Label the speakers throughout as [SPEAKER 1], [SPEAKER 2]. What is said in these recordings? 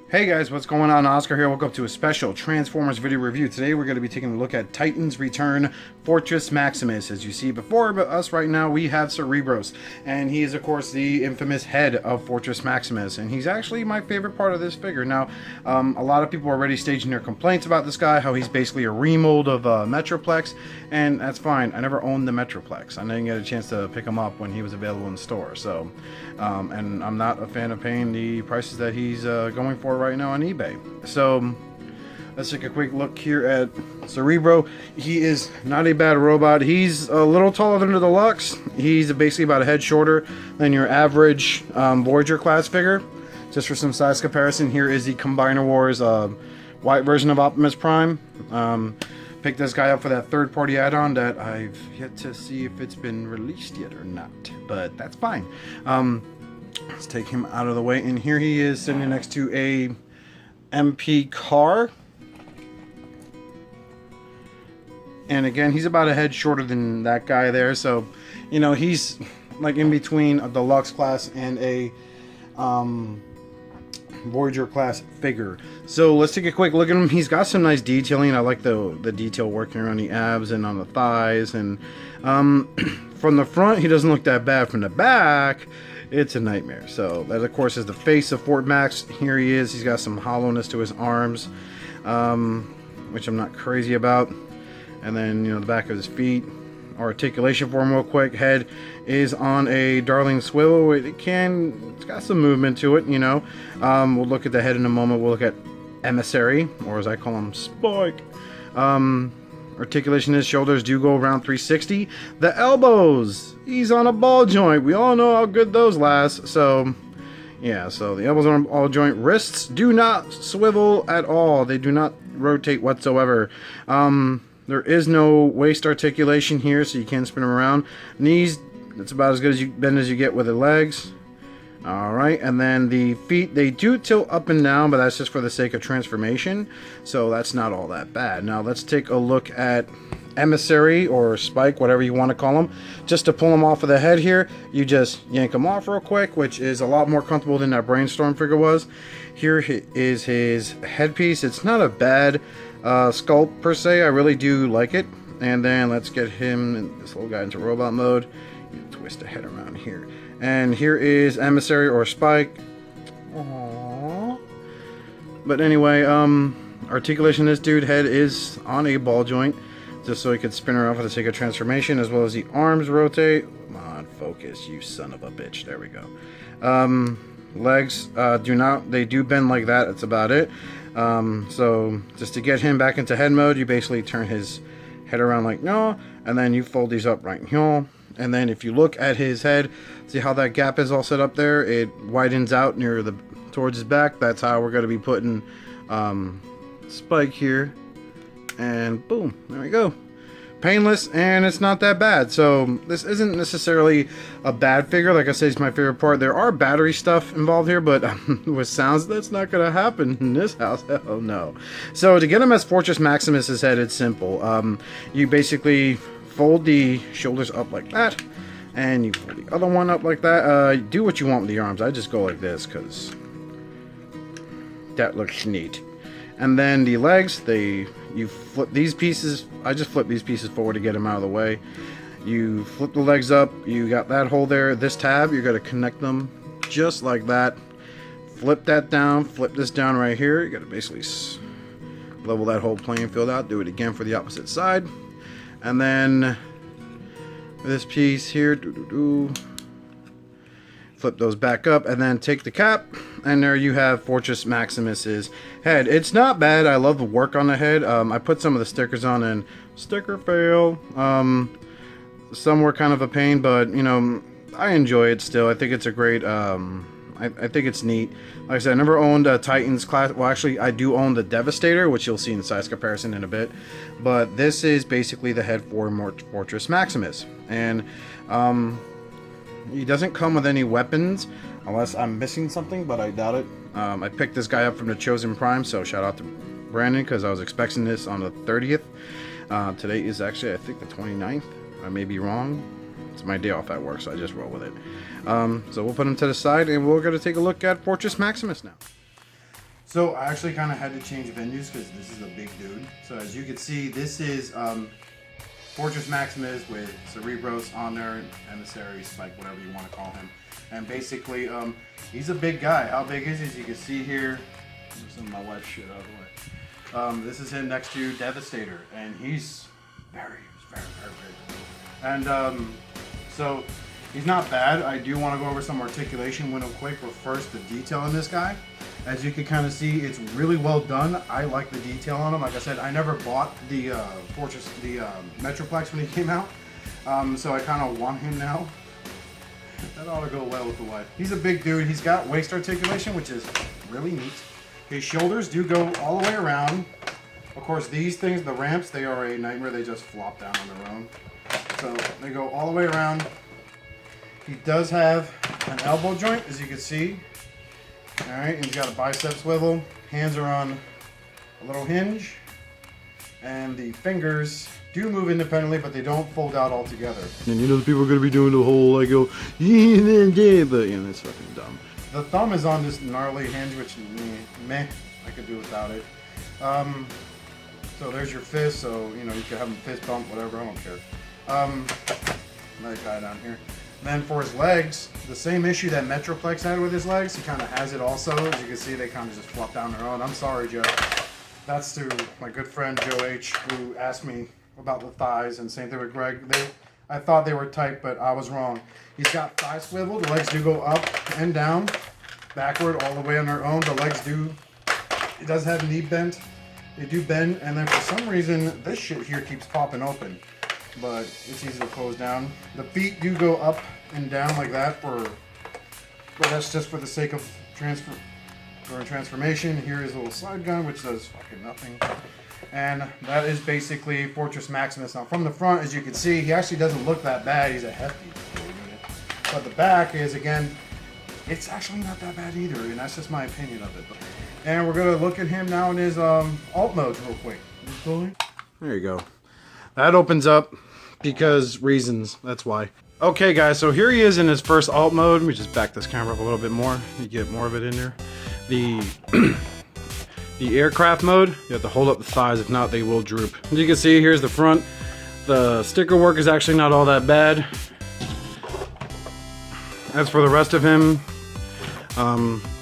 [SPEAKER 1] Hey guys, what's going on? Oscar here. Welcome to a special Transformers video review. Today we're going to be taking a look at Titan's Return Fortress Maximus. As you see before us right now, we have Cerebros, and he is of course the infamous head of Fortress Maximus, and he's actually my favorite part of this figure. Now, a lot of people are already staging their complaints about this guy, how he's basically a remold of Metroplex, and that's fine. I never owned the Metroplex. I didn't get a chance to pick him up when he was available in the store, so and I'm not a fan of paying the prices that he's going for right now on eBay. So let's take a quick look here at Cerebro. He is not a bad robot. He's a little taller than the Deluxe. He's basically about a head shorter than your average Voyager class figure. Just for some size comparison, here is the Combiner Wars white version of Optimus Prime. Picked this guy up for that third-party add-on that I've yet to see if it's been released yet or not, but that's fine. Let's take him out of the way, and here he is sitting next to a MP car. And again, he's about a head shorter than that guy there, so you know he's like in between a Deluxe class and a Voyager class figure. So let's take a quick look at him. He's got some nice detailing. I like the detail working around the abs and on the thighs, and from the front he doesn't look that bad. From the back it's a nightmare. So that of course is the face of Fort Max. Here he is. He's got some hollowness to his arms, which I'm not crazy about. And then, you know, the back of his feet. Articulation for him real quick. Head is on a darling swivel. It's got some movement to it, you know. We'll look at the head in a moment. We'll look at Emissary, or as I call him, Spike. Articulation, his shoulders do go around 360. The elbows, he's on a ball joint. We all know how good those last. So yeah, so the elbows are on a ball joint. Wrists do not swivel at all. They do not rotate whatsoever. There is no waist articulation here, so you can't spin them around. Knees, that's about as good as you bend as you get with the legs. Alright, and then the feet, they do tilt up and down, but that's just for the sake of transformation, so that's not all that bad. Now let's take a look at Emissary, or Spike, whatever you want to call him. Just to pull him off of the head here, you just yank him off real quick, which is a lot more comfortable than that Brainstorm figure was. Here is his headpiece. It's not a bad sculpt per se. I really do like it. And then let's get him, this little guy, into robot mode. You twist the head around here. And here is Emissary, or Spike. Aww. But anyway, articulation, this dude head is on a ball joint, just so he could spin around for the sake of transformation, as well as the arms rotate. Come on, focus, you son of a bitch. There we go. Legs they do bend like that. That's about it. So just to get him back into head mode, you basically turn his head around like no, and then you fold these up right here. And then if you look at his head, see how that gap is all set up there? It widens out towards his back. That's how we're going to be putting Spike here. And boom, there we go. Painless, and it's not that bad. So this isn't necessarily a bad figure. Like I said, it's my favorite part. There are battery stuff involved here, but with sounds, that's not going to happen in this house. Oh no. So to get him as Fortress Maximus's head, it's simple. You basically fold the shoulders up like that, and you fold the other one up like that. Do what you want with the arms. I just go like this because that looks neat. And then the legs, you flip these pieces. I just flip these pieces forward to get them out of the way. You flip the legs up. You got that hole there. This tab, you're going to connect them just like that. Flip that down. Flip this down right here. You got to basically level that whole playing field out. Do it again for the opposite side. And then this piece here, flip those back up, and then take the cap, and there you have Fortress Maximus's head. It's not bad. I love the work on the head. I put some of the stickers on, and sticker fail. Some were kind of a pain, but you know, I enjoy it still. I think it's a great I think it's neat. Like I said, I never owned a Titans class. Well, actually, I do own the Devastator, which you'll see in the size comparison in a bit. But this is basically the head for Fortress Maximus. And he doesn't come with any weapons, unless I'm missing something, but I doubt it. I picked this guy up from the Chosen Prime, so shout out to Brandon, because I was expecting this on the 30th. Today is actually, I think, the 29th. I may be wrong. It's my day off at work, so I just roll with it. So we'll put him to the side, and we're going to take a look at Fortress Maximus now. So I actually kind of had to change venues because this is a big dude. So as you can see, this is Fortress Maximus with Cerebros on there, Emissary, Spike, whatever you want to call him. And basically, he's a big guy. How big is he? As you can see here, some of my wet shit out of the way. This is him next to Devastator, and he's very big. And so he's not bad. I do want to go over some articulation with him quick, but first the detail on this guy. As you can kind of see, it's really well done. I like the detail on him. Like I said, I never bought the Metroplex when he came out, so I kind of want him now. That ought to go well with the wife. He's a big dude. He's got waist articulation, which is really neat. His shoulders do go all the way around. Of course, these things, the ramps, they are a nightmare. They just flop down on their own. So they go all the way around. He does have an elbow joint, as you can see. All right, he's got a bicep swivel. Hands are on a little hinge. And the fingers do move independently, but they don't fold out all together. And you know the people are going to be doing the whole, like, go, yeah, but, you know, it's fucking dumb. The thumb is on this gnarly hinge, which, meh, I could do without it. So there's your fist, so, you know, you could have him fist bump, whatever, I don't care. Another guy down here. Then for his legs, the same issue that Metroplex had with his legs, he kind of has it also. As you can see, they kind of just flop down their own. I'm sorry, Joe. That's to my good friend Joe H, who asked me about the thighs, and same thing with Greg. I thought they were tight, but I was wrong. He's got thigh swivel. The legs do go up and down, backward, all the way on their own. The legs do, it does have knee bent. They do bend, and then for some reason, this shit here keeps popping open. But it's easy to close down. The feet do go up and down like that, but that's just for the sake of transformation. Here is a little slide gun, which does fucking nothing. And that is basically Fortress Maximus. Now from the front, as you can see, he actually doesn't look that bad. He's a hefty unit. But the back is, again, it's actually not that bad either, and that's just my opinion of it. And we're gonna look at him now in his alt modes real quick. There you go. That opens up because reasons, that's why. Okay guys, so here he is in his first alt mode. Let me just back this camera up a little bit more. You get more of it in there. The the aircraft mode, you have to hold up the thighs, if not they will droop. As you can see, here's the front. The sticker work is actually not all that bad. As for the rest of him,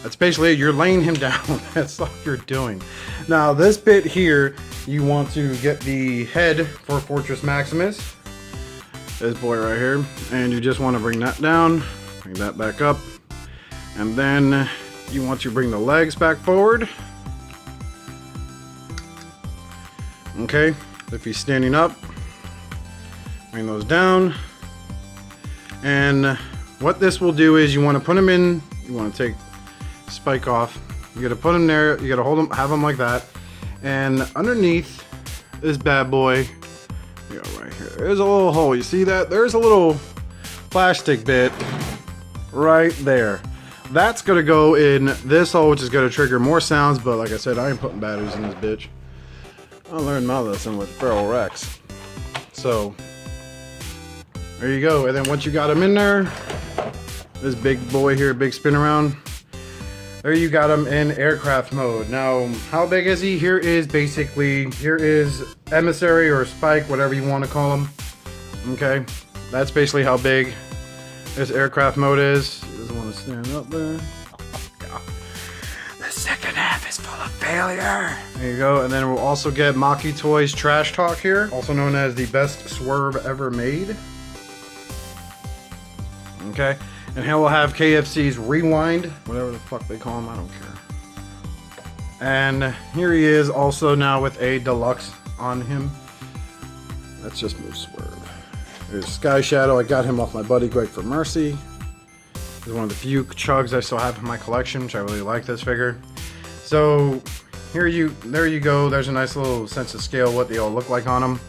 [SPEAKER 1] that's basically it. You're laying him down. That's all you're doing. Now this bit here, you want to get the head for Fortress Maximus. This boy right here. And you just want to bring that down, bring that back up. And then you want to bring the legs back forward. Okay, if he's standing up, bring those down. And what this will do is you want to put him in, you want to take Spike off. You got to put him there, you got to hold him, have him like that. And underneath this bad boy, you go right here, there's a little hole. You see that? There's a little plastic bit right there. That's going to go in this hole, which is going to trigger more sounds. But like I said, I ain't putting batteries in this bitch. I learned my lesson with Feral Rex. So there you go. And then once you got him in there, this big boy here, big spin around. There you got him in aircraft mode. Now, how big is he? Here is Emissary or Spike, whatever you want to call him. Okay, that's basically how big this aircraft mode is. He doesn't want to stand up there. The second half is full of failure. There you go. And then we'll also get Maki Toys Trash Talk here, also known as the best swerve ever made. Okay. And here we'll have KFC's Rewind, whatever the fuck they call him, I don't care. And here he is also now with a deluxe on him. Let's just move swerve. There's Sky Shadow. I got him off my buddy Greg for Mercy. He's one of the few chugs I still have in my collection, which I really like this figure. So there you go. There's a nice little sense of scale what they all look like on them.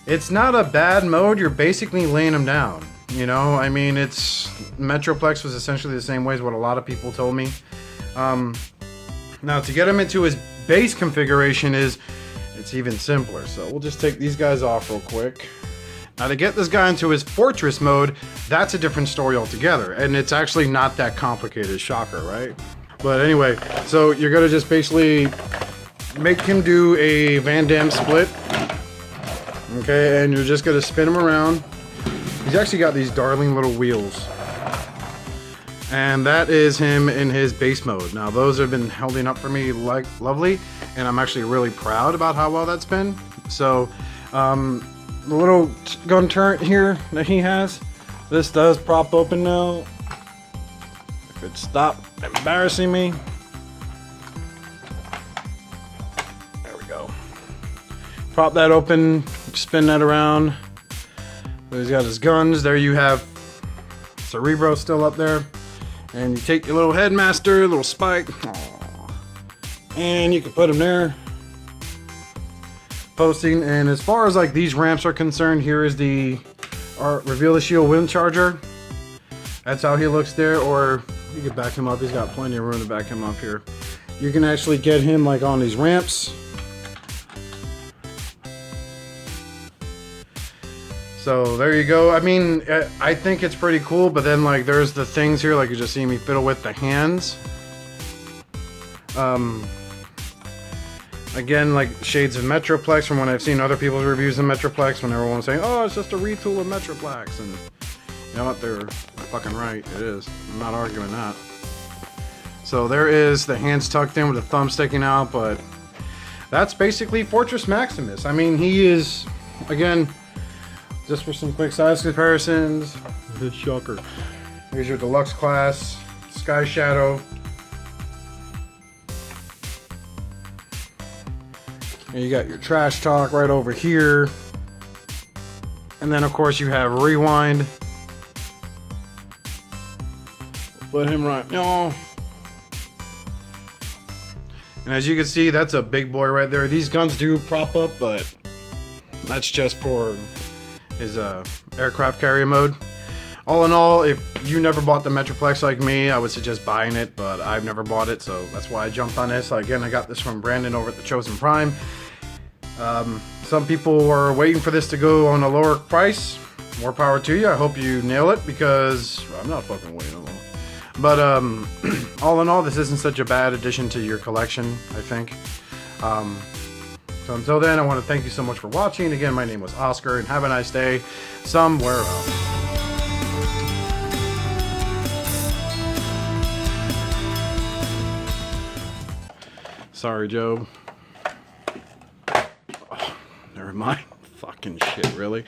[SPEAKER 1] It's not a bad mode. You're basically laying them down. You know, I mean, Metroplex was essentially the same way as what a lot of people told me. Now, to get him into his base configuration it's even simpler. So we'll just take these guys off real quick. Now, to get this guy into his Fortress mode, that's a different story altogether. And it's actually not that complicated. Shocker, right? But anyway, so you're gonna just basically make him do a Van Damme split. Okay, and you're just gonna spin him around. He's actually got these darling little wheels. And that is him in his base mode. Now those have been holding up for me like lovely, and I'm actually really proud about how well that's been. So the little gun turret here that he has, this does prop open now. If it stopped embarrassing me. There we go. Prop that open, spin that around. So he's got his guns. There you have Cerebros still up there. And you take your little headmaster, little spike, and you can put him there. Posting, and as far as like these ramps are concerned, here is the reveal the shield wind charger. That's how he looks there, or you can back him up. He's got plenty of room to back him up here. You can actually get him like on these ramps. So there you go. I mean, I think it's pretty cool, but then like there's the things here, like you just see me fiddle with the hands. Again, like shades of Metroplex from when I've seen other people's reviews of Metroplex, when everyone's saying, oh, it's just a retool of Metroplex. And you know what, they're fucking right, it is. I'm not arguing that. So there is the hands tucked in with the thumb sticking out, but that's basically Fortress Maximus. I mean, he is, again, just for some quick size comparisons, the shocker. Here's your deluxe class, Sky Shadow. And you got your trash talk right over here. And then of course you have rewind. Put him right now. And as you can see, that's a big boy right there. These guns do prop up, but that's just for his aircraft carrier mode. All in all, if you never bought the Metroplex like me, I would suggest buying it, but I've never bought it, so that's why I jumped on this. Again, I got this from Brandon over at the Chosen Prime. Some people were waiting for this to go on a lower price. More power to you. I hope you nail it, because I'm not fucking waiting alone. But all in all, this isn't such a bad addition to your collection, I think. So until then, I want to thank you so much for watching. Again, my name was Oscar, and have a nice day somewhere else. Sorry, Joe. Oh, never mind. Fucking shit, really?